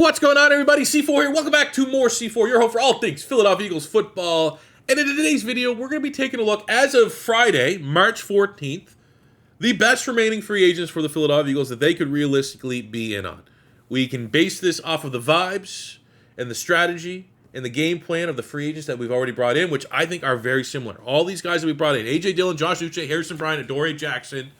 What's going on, everybody? C4 here. Welcome back to more C4, your home for all things Philadelphia Eagles football. And in today's video, we're going to be taking a look, as of Friday, March 14th, the best remaining free agents for the Philadelphia Eagles that they could realistically be in on. We can base this off of the vibes and the strategy and the game plan of the free agents that we've already brought in, which I think are very similar. All these guys that we brought in, A.J. Dillon, Josh Uche, Harrison Bryant, Adoree Jackson.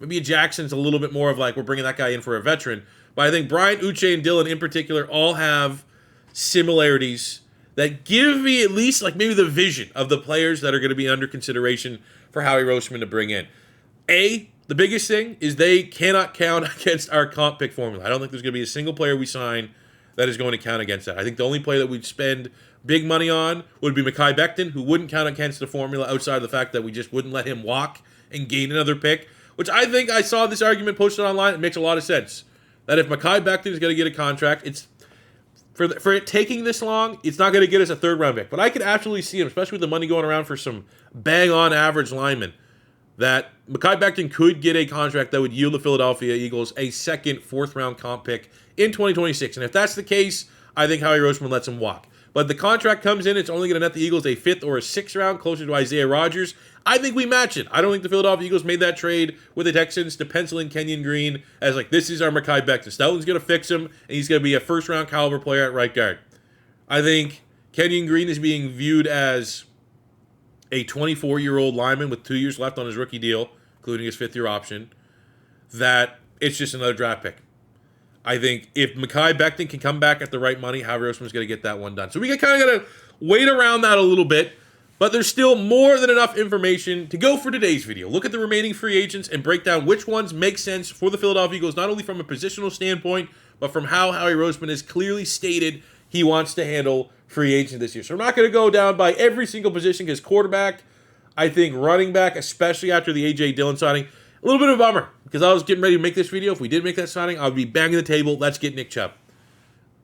Maybe Jackson's a little bit more of like, we're bringing that guy in for a veteran. But I think Bryant, Uche, and Dillon in particular all have similarities that give me at least like maybe the vision of the players that are going to be under consideration for Howie Roseman to bring in. The biggest thing is they cannot count against our comp pick formula. I don't think there's going to be a single player we sign that is going to count against that. I think the only player that we'd spend big money on would be Mekhi Becton, who wouldn't count against the formula outside of the fact that we just wouldn't let him walk and gain another pick, which I think I saw this argument posted online. It makes a lot of sense. That if Mekhi Becton is going to get a contract, it's for it taking this long, it's not going to get us a third-round pick. But I could absolutely see him, especially with the money going around for some bang-on average linemen, that Mekhi Becton could get a contract that would yield the Philadelphia Eagles a second, fourth-round comp pick in 2026. And if that's the case, I think Howie Roseman lets him walk. But the contract comes in, it's only going to net the Eagles a fifth or a sixth round, closer to Isaiah Rodgers. I think we match it. I don't think the Philadelphia Eagles made that trade with the Texans to pencil in Kenyon Green as like, this is our Mekhi Becton. Stellan's going to fix him, and he's going to be a first-round caliber player at right guard. I think Kenyon Green is being viewed as a 24-year-old lineman with 2 years left on his rookie deal, including his fifth-year option, that it's just another draft pick. I think if Mekhi Becton can come back at the right money, Howie Roseman's going to get that one done. So we kind of got to wait around that a little bit, but there's still more than enough information to go for today's video. Look at the remaining free agents and break down which ones make sense for the Philadelphia Eagles, not only from a positional standpoint, but from how Howie Roseman has clearly stated he wants to handle free agents this year. So I'm not going to go down by every single position because quarterback, I think running back, especially after the A.J. Dillon signing, a little bit of a bummer because I was getting ready to make this video. If we did make that signing, I would be banging the table. Let's get Nick Chubb.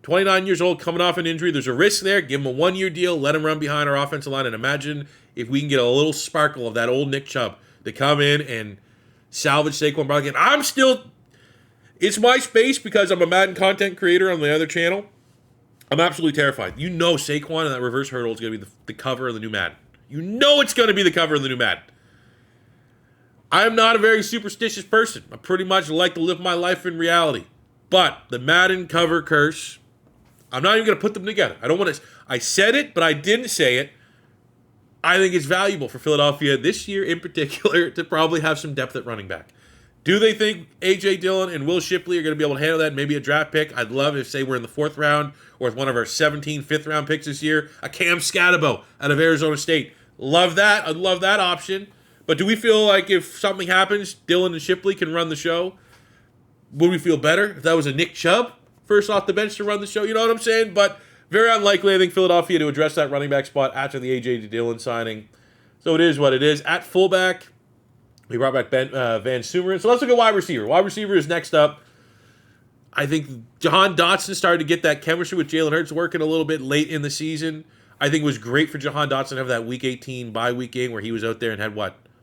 29 years old, coming off an injury. There's a risk there. Give him a one-year deal. Let him run behind our offensive line. And imagine if we can get a little sparkle of that old Nick Chubb to come in and salvage Saquon Barkley. It's my space because I'm a Madden content creator on the other channel. I'm absolutely terrified. You know Saquon and that reverse hurdle is going to be the cover of the new Madden. You know it's going to be the cover of the new Madden. I'm not a very superstitious person. I pretty much like to live my life in reality. But the Madden cover curse, I'm not even going to put them together. I said it, but I didn't say it. I think it's valuable for Philadelphia this year in particular to probably have some depth at running back. Do they think A.J. Dillon and Will Shipley are going to be able to handle that? Maybe a draft pick. I'd love if, say, we're in the fourth round or with one of our 17 fifth-round picks this year, a Cam Scatabo out of Arizona State. Love that. I'd love that option. But do we feel like if something happens, Dillon and Shipley can run the show? Would we feel better if that was a Nick Chubb first off the bench to run the show? You know what I'm saying? But very unlikely, I think, Philadelphia to address that running back spot after the A.J. Dillon signing. So it is what it is. At fullback, we brought back Van Sumeren. So let's look at wide receiver. Wide receiver is next up. I think Jahan Dotson started to get that chemistry with Jalen Hurts working a little bit late in the season. I think it was great for Jahan Dotson to have that Week 18 bye-week game where he was out there and had,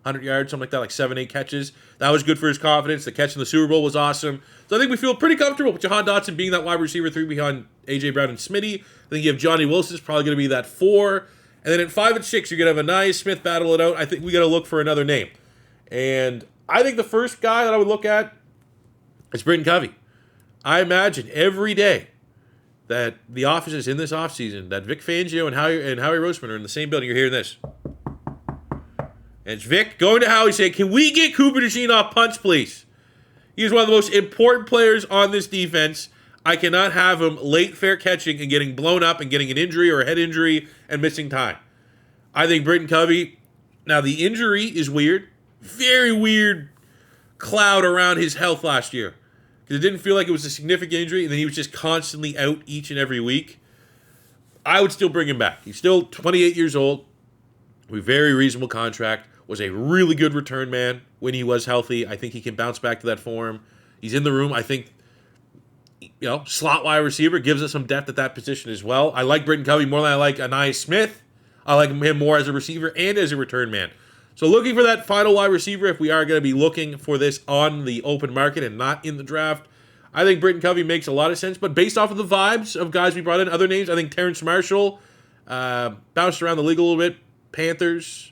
100 yards, something like that, like 7-8 catches. That was good for his confidence. The catch in the Super Bowl was awesome. So I think we feel pretty comfortable with Jahan Dotson being that wide receiver 3 behind A.J. Brown and Smitty. I think you have Johnny Wilson's probably going to be that 4. And then at 5 and 6, you're going to have Anais Smith battle it out. I think we got to look for another name. And I think the first guy that I would look at is Britton Covey. I imagine every day that the offices in this offseason, that Vic Fangio and Howie Roseman are in the same building. You're hearing this. And it's Vic going to Howie saying, can we get Cooper DeJean off punts, please? He is one of the most important players on this defense. I cannot have him late fair catching and getting blown up and getting an injury or a head injury and missing time. I think Britton Covey, now the injury is weird. Very weird cloud around his health last year. Because it didn't feel like it was a significant injury, and then he was just constantly out each and every week. I would still bring him back. He's still 28 years old. A very reasonable contract. Was a really good return man when he was healthy. I think he can bounce back to that form. He's in the room. I think, slot wide receiver gives us some depth at that position as well. I like Britton Covey more than I like Anais Smith. I like him more as a receiver and as a return man. So looking for that final wide receiver, if we are going to be looking for this on the open market and not in the draft, I think Britton Covey makes a lot of sense, but based off of the vibes of guys we brought in, other names, I think Terrence Marshall bounced around the league a little bit. Panthers,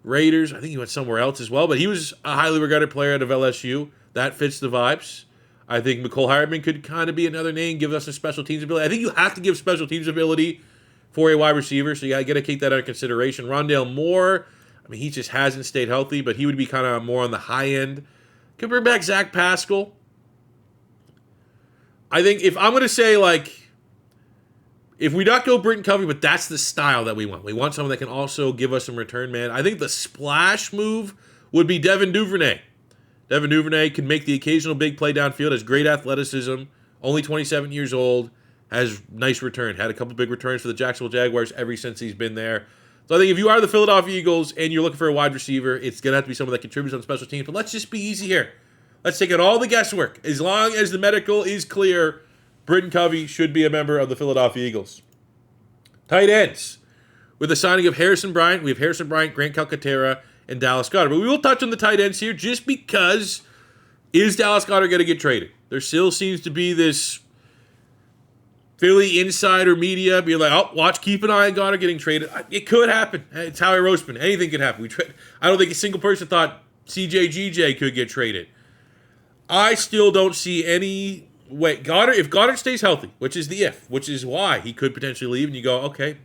Raiders, I think he went somewhere else as well, but he was a highly regarded player out of LSU. That fits the vibes. I think McCole Hardman could kind of be another name, give us some special teams ability. I think you have to give special teams ability for a wide receiver, so you got to keep that under consideration. Rondale Moore, I mean, he just hasn't stayed healthy, but he would be kind of more on the high end. Could bring back Zach Pascal. I think if I'm going to say, like, if we not go Britton Covey, but that's the style that we want. We want someone that can also give us some return, man. I think the splash move would be Devin Duvernay. Devin Duvernay can make the occasional big play downfield, has great athleticism, only 27 years old, has nice return. Had a couple big returns for the Jacksonville Jaguars ever since he's been there. So I think if you are the Philadelphia Eagles and you're looking for a wide receiver, it's going to have to be someone that contributes on special teams. But let's just be easy here. Let's take out all the guesswork. As long as the medical is clear, Britton Covey should be a member of the Philadelphia Eagles. Tight ends. With the signing of Harrison Bryant, we have Harrison Bryant, Grant Calcaterra, and Dallas Goedert. But we will touch on the tight ends here just because is Dallas Goedert going to get traded? There still seems to be this Philly insider media being like, oh, keep an eye on Goedert getting traded. It could happen. It's Howie Roseman. Anything could happen. I don't think a single person thought CJ could get traded. I still don't see any way. If Goedert stays healthy, which is which is why he could potentially leave, and you go, okay,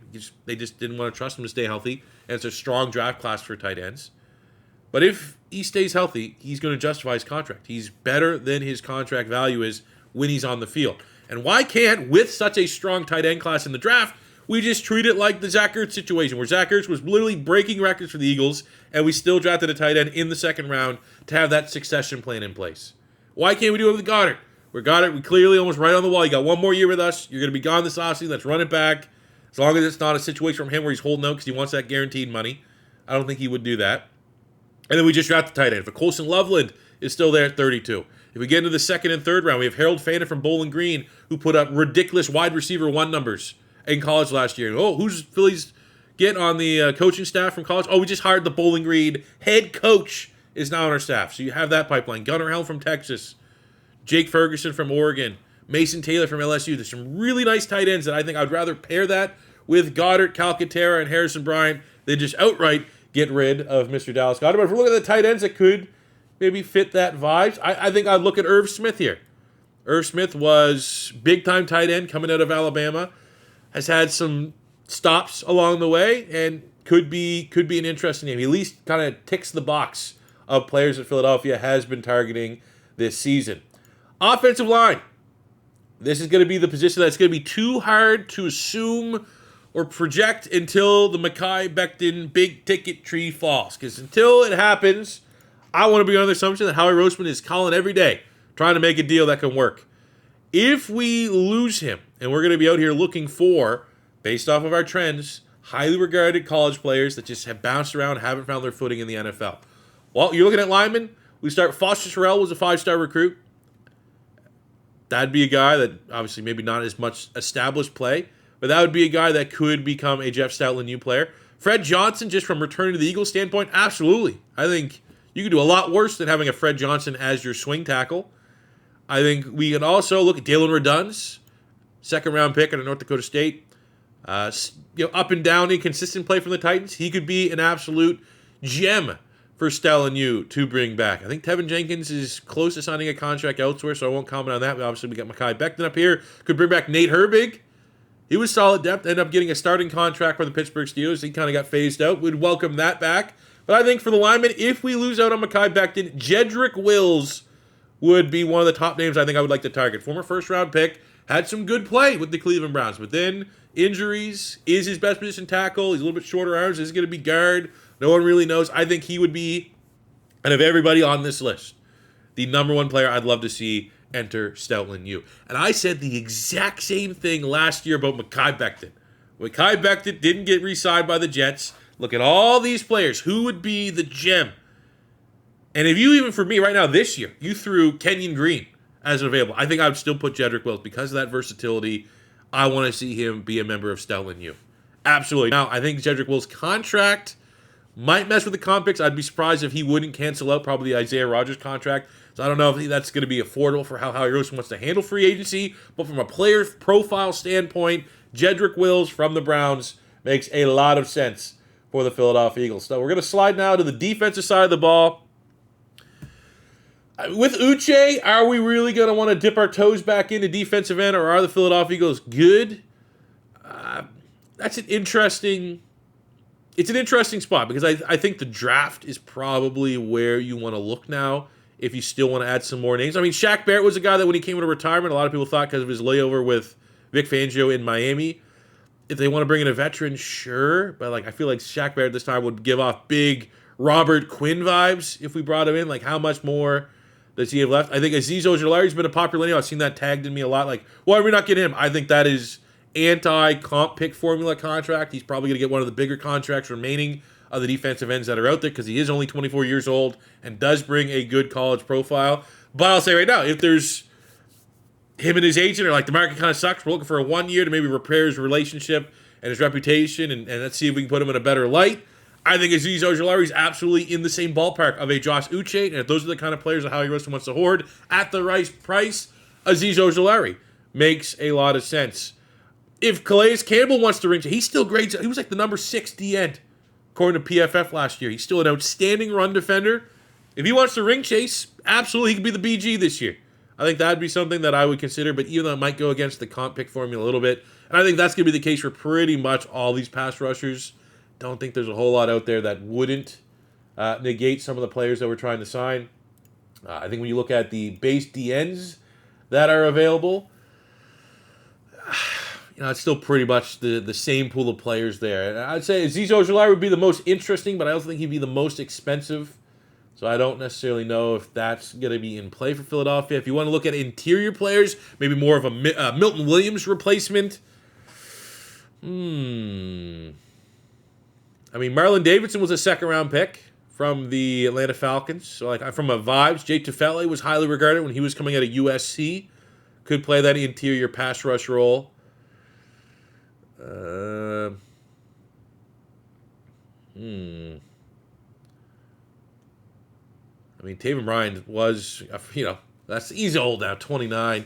they just didn't want to trust him to stay healthy, and it's a strong draft class for tight ends. But if he stays healthy, he's going to justify his contract. He's better than his contract value is when he's on the field. And why can't, with such a strong tight end class in the draft, we just treat it like the Zach Ertz situation, where Zach Ertz was literally breaking records for the Eagles, and we still drafted a tight end in the second round to have that succession plan in place. Why can't we do it with Goedert? We clearly almost right on the wall. You got one more year with us. You're going to be gone this offseason. Let's run it back. As long as it's not a situation from him where he's holding out because he wants that guaranteed money. I don't think he would do that. And then we just draft the tight end. If Colson Loveland is still there at 32. If we get into the second and third round, we have Harold Fanta from Bowling Green, who put up ridiculous wide receiver 1 numbers in college last year. Oh, who's Phillies getting on the coaching staff from college? Oh, we just hired the Bowling Green head coach is now on our staff. So you have that pipeline. Gunnar Helm from Texas. Jake Ferguson from Oregon. Mason Taylor from LSU. There's some really nice tight ends that I think I'd rather pair that with Goedert, Calcaterra, and Harrison Bryant than just outright get rid of Mr. Dallas Goedert. But if we're looking at the tight ends that could maybe fit that vibes, I think I'd look at Irv Smith here. Irv Smith was big-time tight end coming out of Alabama. Has had some stops along the way and could be an interesting name. He at least kind of ticks the box of players that Philadelphia has been targeting this season. Offensive line. This is going to be the position that's going to be too hard to assume or project until the Mekhi Becton big-ticket tree falls. Because until it happens, I want to be on the assumption that Howie Roseman is calling every day, trying to make a deal that can work. If we lose him, and we're going to be out here looking for, based off of our trends, highly regarded college players that just have bounced around, haven't found their footing in the NFL. Well, you're looking at linemen. We start Foster Sarell was a 5-star recruit. That'd be a guy that obviously maybe not as much established play, but that would be a guy that could become a Jeff Stoutland player. Fred Johnson, just from returning to the Eagles standpoint, absolutely. I think you could do a lot worse than having a Fred Johnson as your swing tackle. I think we can also look at Dalen Redunz, second-round pick out of North Dakota State. Up and down, inconsistent play from the Titans. He could be an absolute gem for Stoutland to bring back. I think Tevin Jenkins is close to signing a contract elsewhere, so I won't comment on that. But obviously, we got Mekhi Becton up here. Could bring back Nate Herbig. He was solid depth. Ended up getting a starting contract for the Pittsburgh Steelers. He kind of got phased out. We'd welcome that back. But I think for the linemen, if we lose out on Mekhi Becton, Jedrick Wills would be one of the top names I think I would like to target. Former first-round pick. Had some good play with the Cleveland Browns. But then injuries. Is his best position tackle. He's a little bit shorter arms. Is he going to be guard? No one really knows. I think he would be, out of everybody on this list, the number one player I'd love to see enter Stoutland. And I said the exact same thing last year about Mekhi Becton. Mekhi Becton didn't get re-signed by the Jets. Look at all these players. Who would be the gem? And if you, even for me right now this year, you threw Kenyon Green as available, I think I would still put Jedrick Wills because of that versatility. I want to see him be a member of Stoutland. Absolutely. Now, I think Jedrick Wills' contract might mess with the comp picks. I'd be surprised if he wouldn't cancel out probably the Isaiah Rodgers contract. So I don't know if that's going to be affordable for how Howie Roseman wants to handle free agency, but from a player profile standpoint, Jedrick Wills from the Browns makes a lot of sense for the Philadelphia Eagles. So we're going to slide now to the defensive side of the ball. With Uche, are we really going to want to dip our toes back into defensive end, or are the Philadelphia Eagles good? That's an interesting spot, because I think the draft is probably where you want to look now if you still want to add some more names. I mean, Shaq Barrett was a guy that when he came into retirement, a lot of people thought because of his layover with Vic Fangio in Miami, if they want to bring in a veteran, sure. But I feel like Shaq Barrett this time would give off big Robert Quinn vibes if we brought him in. How much more does he have left? I think Azeez Ojulari's been a popular name. I've seen that tagged in me a lot. Why are we not getting him? I think that is anti-comp pick formula contract. He's probably going to get one of the bigger contracts remaining of the defensive ends that are out there, because he is only 24 years old and does bring a good college profile. But I'll say right now, if there's him and his agent are the market kind of sucks, we're looking for a 1 year to maybe repair his relationship and his reputation, and let's see if we can put him in a better light. I think Azeez Ojulari is absolutely in the same ballpark of a Josh Uche, and if those are the kind of players that Howie Roseman wants to hoard at the right price, Azeez Ojulari makes a lot of sense. If Calais Campbell wants to ring, he still grades. He was the number 6 D end, according to PFF last year. He's still an outstanding run defender. If he wants to ring chase, absolutely, he could be the BG this year. I think that would be something that I would consider, but even though it might go against the comp pick formula a little bit, and I think that's going to be the case for pretty much all these pass rushers. Don't think there's a whole lot out there that wouldn't negate some of the players that we're trying to sign. I think when you look at the base DNs that are available, it's still pretty much the same pool of players there. And I'd say Azeez Ojulari would be the most interesting, but I also think he'd be the most expensive. So I don't necessarily know if that's going to be in play for Philadelphia. If you want to look at interior players, maybe more of a Milton Williams replacement. I mean, Marlon Davidson was a second-round pick from the Atlanta Falcons. So, from a vibes, Jay Tufele was highly regarded when he was coming out of USC. Could play that interior pass rush role. I mean, Taven Bryan was, he's old now, 29.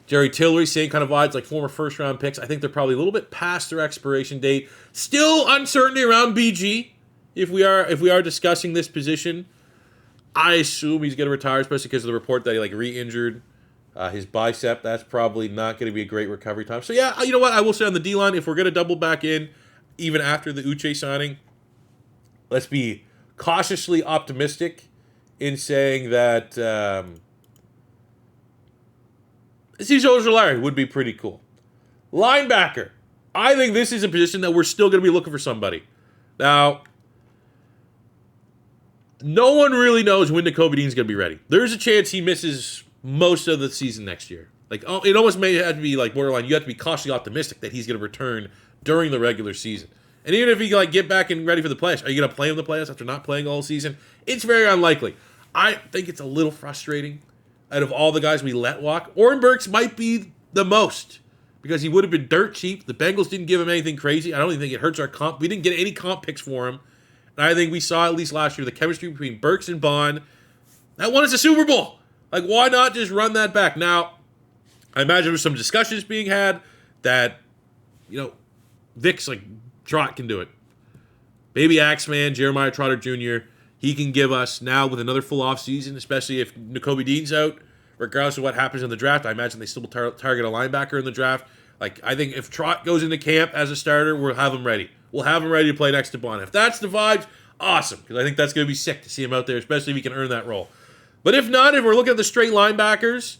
Jerry Tillery, same kind of vibes, former first-round picks. I think they're probably a little bit past their expiration date. Still uncertainty around BG. If we are discussing this position, I assume he's going to retire, especially because of the report that he re-injured his bicep. That's probably not going to be a great recovery time. So yeah, you know what? I will say on the D-line, if we're going to double back in, even after the Uche signing, let's be cautiously optimistic in saying that Azeez Ojulari would be pretty cool. Linebacker. I think this is a position that we're still going to be looking for somebody. Now, no one really knows when Nakobe Dean's going to be ready. There's a chance he misses most of the season next year. It almost may have to be borderline. You have to be cautiously optimistic that he's going to return during the regular season. And even if he get back and ready for the playoffs, are you going to play him in the playoffs after not playing all season? It's very unlikely. I think it's a little frustrating. Out of all the guys we let walk, Oren Burks might be the most, because he would have been dirt cheap. The Bengals didn't give him anything crazy. I don't even think it hurts our comp. We didn't get any comp picks for him. And I think we saw, at least last year, the chemistry between Burks and BAUN. That won us a Super Bowl. Why not just run that back? Now, I imagine there's some discussions being had that, Vic's Trot can do it. Baby Axeman, Jeremiah Trotter Jr., he can give us now with another full off season, especially if Nakobe Dean's out, regardless of what happens in the draft. I imagine they still will target a linebacker in the draft. I think if Trot goes into camp as a starter, we'll have him ready. We'll have him ready to play next to BAUN. If that's the vibes, awesome, because I think that's going to be sick to see him out there, especially if he can earn that role. But if not, if we're looking at the straight linebackers,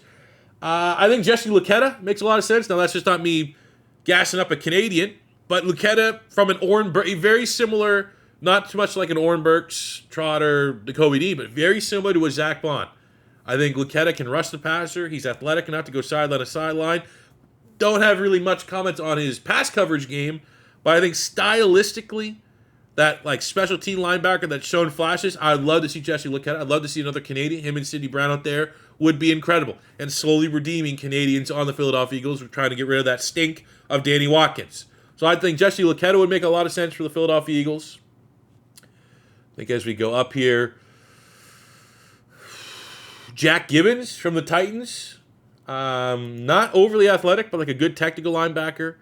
I think Jesse Luketa makes a lot of sense. Now, that's just not me gassing up a Canadian, but Luketa from an very similar, not too much like an Oren Burks, Trotter, Nakobe Dean, but very similar to a Zach Bond. I think Luketa can rush the passer. He's athletic enough to go sideline to sideline. Don't have really much comments on his pass coverage game, but I think stylistically, that special team linebacker that's shown flashes, I'd love to see Jesse Luketa. I'd love to see another Canadian. Him and Sidney Brown out there would be incredible. And slowly redeeming Canadians on the Philadelphia Eagles. We're trying to get rid of that stink of Danny Watkins. So I think Jesse Luketa would make a lot of sense for the Philadelphia Eagles. I think as we go up here, Jack Gibbons from the Titans. Not overly athletic, but like a good technical linebacker.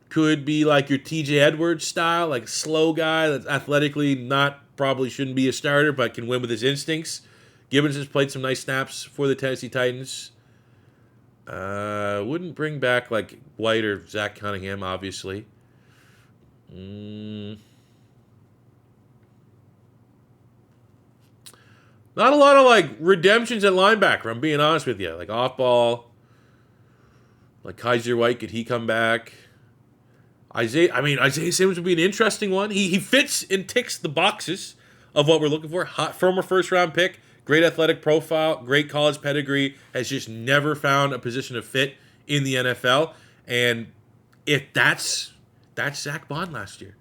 Could be like your TJ Edwards style, like a slow guy that's athletically probably shouldn't be a starter, but can win with his instincts. Gibbons has played some nice snaps for the Tennessee Titans. Wouldn't bring back like White or Zach Cunningham, obviously. Not a lot of like redemptions at linebacker, I'm being honest with you. Like off ball. Like Kaiser White, could he come back? Isaiah Simmons would be an interesting one. He fits and ticks the boxes of what we're looking for. Former first round pick, great athletic profile, great college pedigree, has just never found a position of fit in the NFL. And if that's Zach BAUN last year.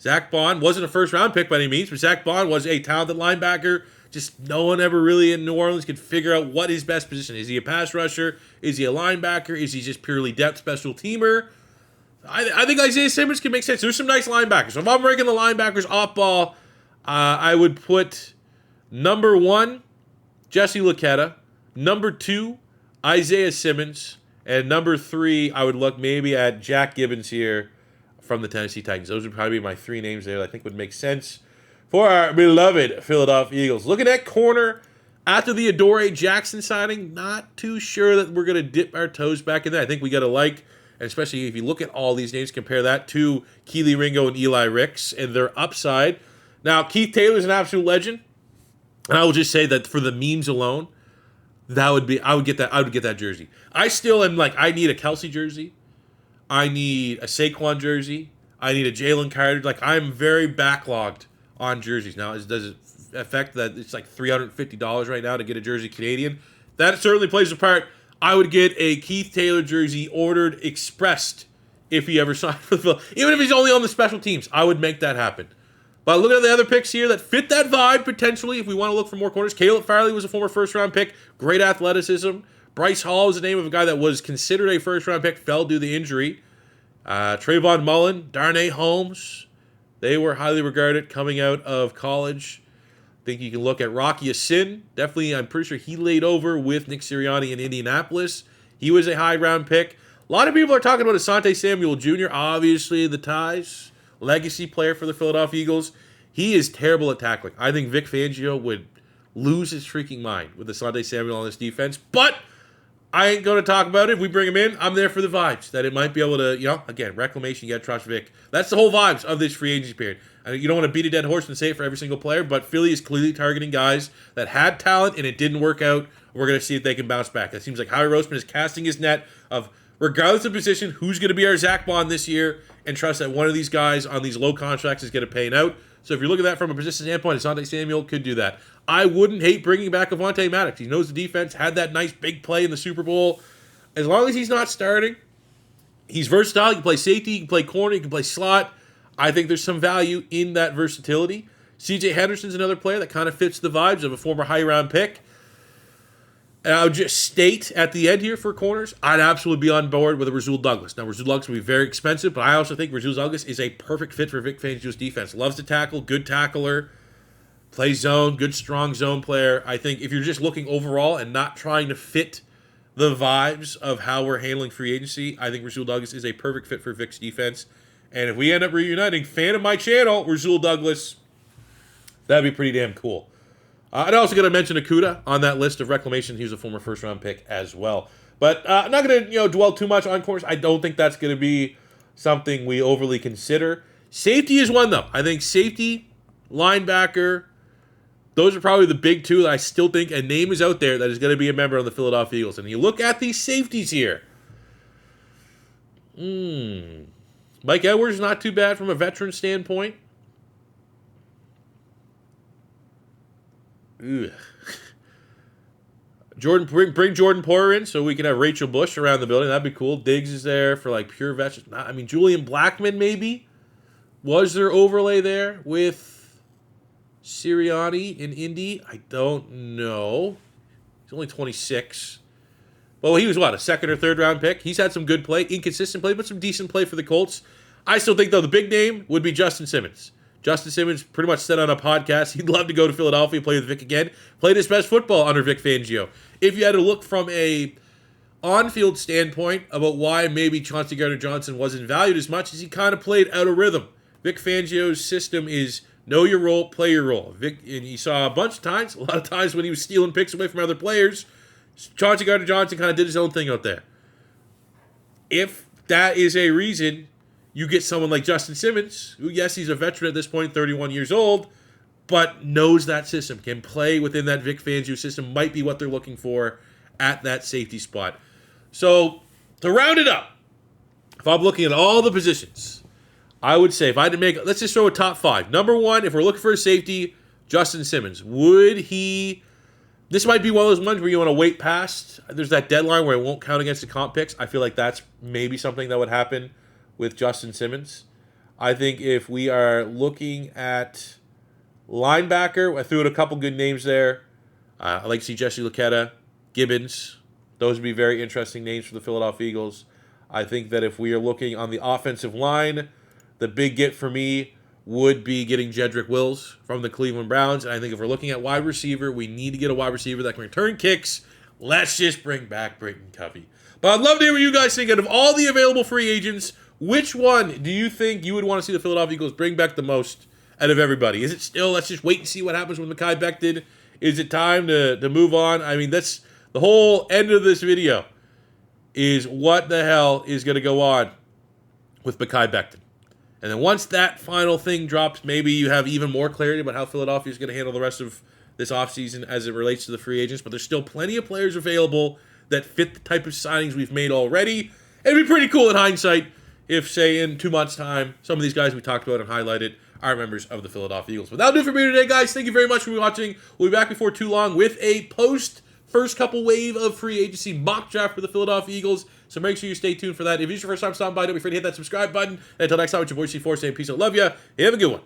Zach BAUN wasn't a first round pick by any means, but Zach BAUN was a talented linebacker. Just no one ever really in New Orleans could figure out what his best position is. Is he a pass rusher? Is he a linebacker? Is he just purely depth special teamer? I think Isaiah Simmons can make sense. There's some nice linebackers. So if I'm ranking the linebackers off ball, I would put number 1, Jesse Luketa. Number 2, Isaiah Simmons. And number 3, I would look maybe at Jack Gibbons here from the Tennessee Titans. Those would probably be my 3 names there that I think would make sense for our beloved Philadelphia Eagles. Looking at corner, after the Adoree Jackson signing, not too sure that we're going to dip our toes back in there. I think we got to like, and especially if you look at all these names, compare that to Keely Ringo and Eli Ricks and their upside. Now, Keith Taylor's an absolute legend, and I will just say that for the memes alone, I would get that jersey. I still am like, I need a Kelsey jersey. I need a Saquon jersey. I need a Jalen Carter. Like, I'm very backlogged on jerseys. Now, does it affect that it's like $350 right now to get a jersey Canadian? That certainly plays a part. I would get a Keith Taylor jersey ordered expressed if he ever signed for the Phil. Even if he's only on the special teams, I would make that happen. But look at the other picks here that fit that vibe potentially if we want to look for more corners. Caleb Farley was a former first-round pick. Great athleticism. Bryce Hall is the name of a guy that was considered a first-round pick, fell due to the injury. Trayvon Mullen, Darnay Holmes. They were highly regarded coming out of college. I think you can look at Rocky Sin. Definitely, I'm pretty sure he laid over with Nick Sirianni in Indianapolis. He was a high-round pick. A lot of people are talking about Asante Samuel Jr., obviously the ties. Legacy player for the Philadelphia Eagles. He is terrible at tackling. I think Vic Fangio would lose his freaking mind with Asante Samuel on this defense. But I ain't going to talk about it. If we bring him in, I'm there for the vibes. That it might be able to, again, reclamation, you got to trust Vic. That's the whole vibes of this free agency period. You don't want to beat a dead horse and say it for every single player, but Philly is clearly targeting guys that had talent and it didn't work out. We're going to see if they can bounce back. It seems like Howie Roseman is casting his net of, regardless of position, who's going to be our Zach BAUN this year, and trust that one of these guys on these low contracts is going to pay out. So if you're looking at that from a position standpoint, Asante Samuel could do that. I wouldn't hate bringing back Avonte Maddox. He knows the defense, had that nice big play in the Super Bowl. As long as he's not starting, he's versatile. He can play safety, he can play corner, he can play slot. I think there's some value in that versatility. C.J. Henderson's another player that kind of fits the vibes of a former high-round pick. And I would just state at the end here for corners, I'd absolutely be on board with a Rasul Douglas. Now, Rasul Douglas will be very expensive, but I also think Rasul Douglas is a perfect fit for Vic Fangio's defense. Loves to tackle, good tackler, plays zone, good strong zone player. I think if you're just looking overall and not trying to fit the vibes of how we're handling free agency, I think Rasul Douglas is a perfect fit for Vic's defense. And if we end up reuniting, fan of my channel, Rasul Douglas, that'd be pretty damn cool. I'd also got to mention Okudah on that list of reclamation. He was a former first-round pick as well. But I'm not going to dwell too much on corners. I don't think that's going to be something we overly consider. Safety is one, though. I think safety, linebacker, those are probably the big two that I still think a name is out there that is going to be a member of the Philadelphia Eagles. And you look at these safeties here. Mike Edwards is not too bad from a veteran standpoint. Ugh. Bring Jordan Poyer in so we can have Rachel Bush around the building. That'd be cool. Diggs is there for like pure veterans. Julian Blackmon maybe. Was there overlay there with Sirianni in Indy? I don't know. He's only 26. Well, he was a second or third round pick. He's had some good play, inconsistent play, but some decent play for the Colts. I still think, though, the big name would be Justin Simmons. Justin Simmons pretty much said on a podcast he'd love to go to Philadelphia, play with Vic again, played his best football under Vic Fangio. If you had to look from a on-field standpoint about why maybe Chauncey Gardner-Johnson wasn't valued as much, as he kind of played out of rhythm. Vic Fangio's system is know your role, play your role. Vic, and you saw a bunch of times, a lot of times when he was stealing picks away from other players, Chauncey Gardner-Johnson kind of did his own thing out there. If that is a reason you get someone like Justin Simmons, who, yes, he's a veteran at this point, 31 years old, but knows that system, can play within that Vic Fangio system, might be what they're looking for at that safety spot. So, to round it up, if I'm looking at all the positions, I would say if I had to make, let's just throw a top 5. Number 1, if we're looking for a safety, Justin Simmons. Would he, this might be one of those ones where you want to wait past, there's that deadline where it won't count against the comp picks. I feel like that's maybe something that would happen with Justin Simmons. I think if we are looking at linebacker, I threw out a couple good names there. I like to see Jesse Luketa, Gibbons. Those would be very interesting names for the Philadelphia Eagles. I think that if we are looking on the offensive line, the big get for me would be getting Jedrick Wills from the Cleveland Browns. And I think if we're looking at wide receiver, we need to get a wide receiver that can return kicks. Let's just bring back Brayton Covey. But I'd love to hear what you guys think. Out of all the available free agents, which one do you think you would want to see the Philadelphia Eagles bring back the most out of everybody? Is it still, let's just wait and see what happens with Mekhi Becton? Is it time to move on? I mean, that's the whole end of this video is what the hell is going to go on with Mekhi Becton. And then once that final thing drops, maybe you have even more clarity about how Philadelphia is going to handle the rest of this offseason as it relates to the free agents. But there's still plenty of players available that fit the type of signings we've made already. It'd be pretty cool in hindsight if, say, in 2 months' time, some of these guys we talked about and highlighted are members of the Philadelphia Eagles. But that'll do it for me today, guys. Thank you very much for watching. We'll be back before too long with a first couple wave of free agency mock draft for the Philadelphia Eagles. So make sure you stay tuned for that. If it's your first time stopping by, don't be afraid to hit that subscribe button. And until next time, it's your boy C4 saying peace out, love ya. You have a good one.